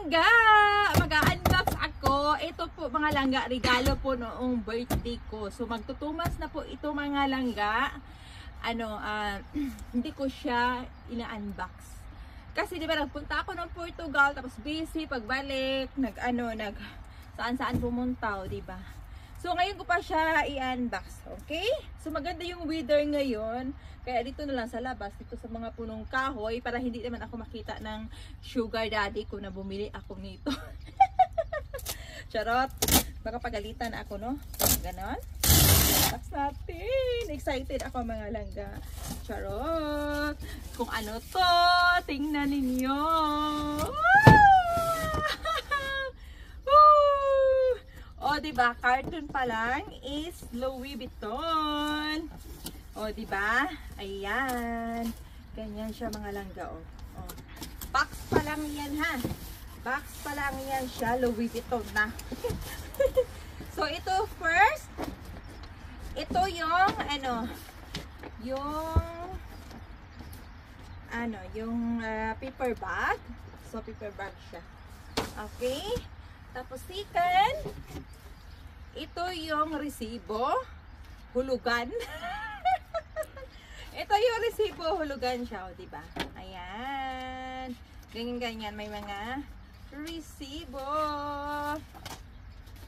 langga! Mag-unbox ako. Ito po mga langga, regalo po noong birthday ko. So magtutumas na po ito mga langga. Hindi ko siya ina-unbox. Kasi di ba nagpunta ako ng Portugal, tapos busy pagbalik, saan-saan pumunta, di ba? So ngayon ko pa siya i-unbox, okay? So maganda yung weather ngayon, kaya dito na lang sa labas, dito sa mga punong kahoy, para hindi naman ako makita ng sugar daddy ko na bumili ako nito. Charot! Baka pagalitan ako, no? Ganon. Unbox natin. Excited ako mga langga. Charot! Kung ano to, tingnan ninyo. O, diba? Carton pa lang is Louis Vuitton. O, diba? Ayan. Ganyan siya mga langga, o. Box pa lang yan, ha? Box pa lang yan siya. Louis Vuitton na. So, ito first. Ito yung, paper bag. So, paper bag siya. Okay? Tapos, second, ito yung resibo, hulugan. Ito yung resibo, hulugan siya, o, diba? Ayan. Ganyan-ganyan, may mga resibo.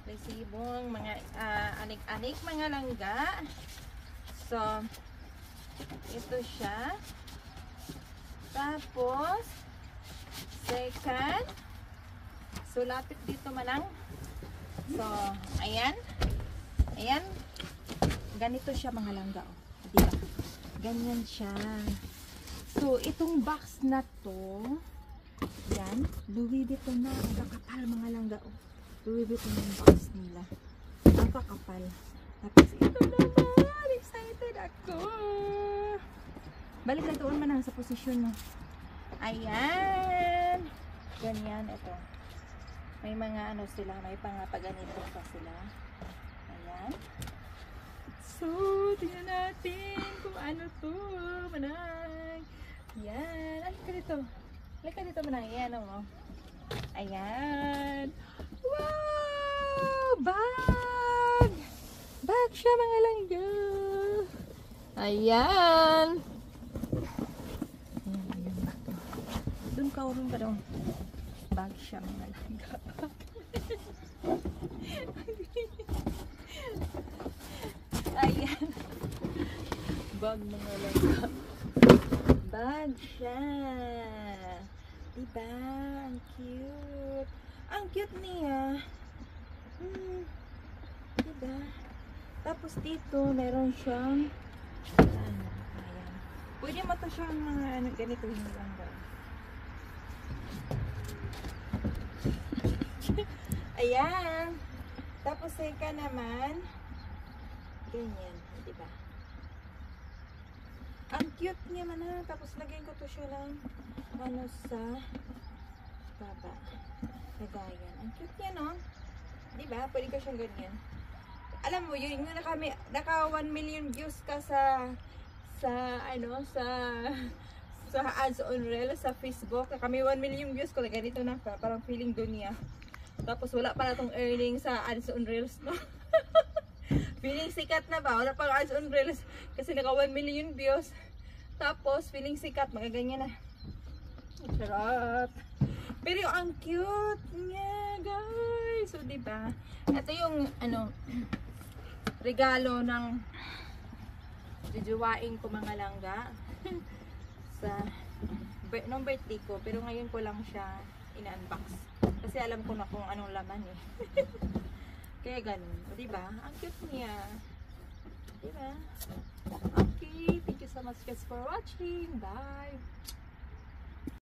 Resibong mga anik-anik mga langga. So, ito siya. Tapos, second, so, lapit dito manang. So, ayan. Ayan. Ganito siya mga langga. O. Diba? Ganyan siya. So, itong box na to, yan, Louis Vuitton na. Ang kakapal mga langga. O. Louis Vuitton yung box nila. Ang kakapal. Tapos, ito naman. Excited ako. Balik na doon man sa posisyon mo. Ayan. Ganyan. Ito. May mga sila, may pangapaganito pa sila. Ayan. So, tingnan natin kung ano to. Manang. Ayan. Halika dito. Halika dito manang. Ayan o. Ayan. Wow! Bag! Bag siya mga langga. Ayan. Ayan, yung bag to. Doon ka, urong ka doon. Bag siya mga langga. Ayan. Bag mga langga. Bag siya. Diba? Ang cute. Ang cute niya. Diba? Tapos dito, meron siyang ayan. Pwede mo ito siyang mga ganito yung langga. Ayan. Tapos seka naman. Ganyan. Diba? Ang cute niya man ha. Tapos lagyan ko to siya lang sa baba. Lagayan. Ang cute niya no? Diba? Pwede ka siyang ganyan. Alam mo yun, naka 1 million views ka sa ads on Reels sa Facebook. Kami 1 million views ko. Ganito na pa. Parang feeling dunya. Tapos wala pa na tong earning sa ads on Reels, no? Feeling sikat na ba? Wala pa ads on Reels kasi naka 1 million views. Tapos feeling sikat, magaganyan na. Charot. Pero ang cute niya, guys. So, diba? Ito yung, regalo ng jujuwain ko mga langga. Nung birthday ko. Pero ngayon ko lang siya ina-unbox. Kasi alam ko na kung anong laman eh. Kaya ganun. O diba? Ang cute niya. Diba? Okay. Thank you so much guys for watching. Bye!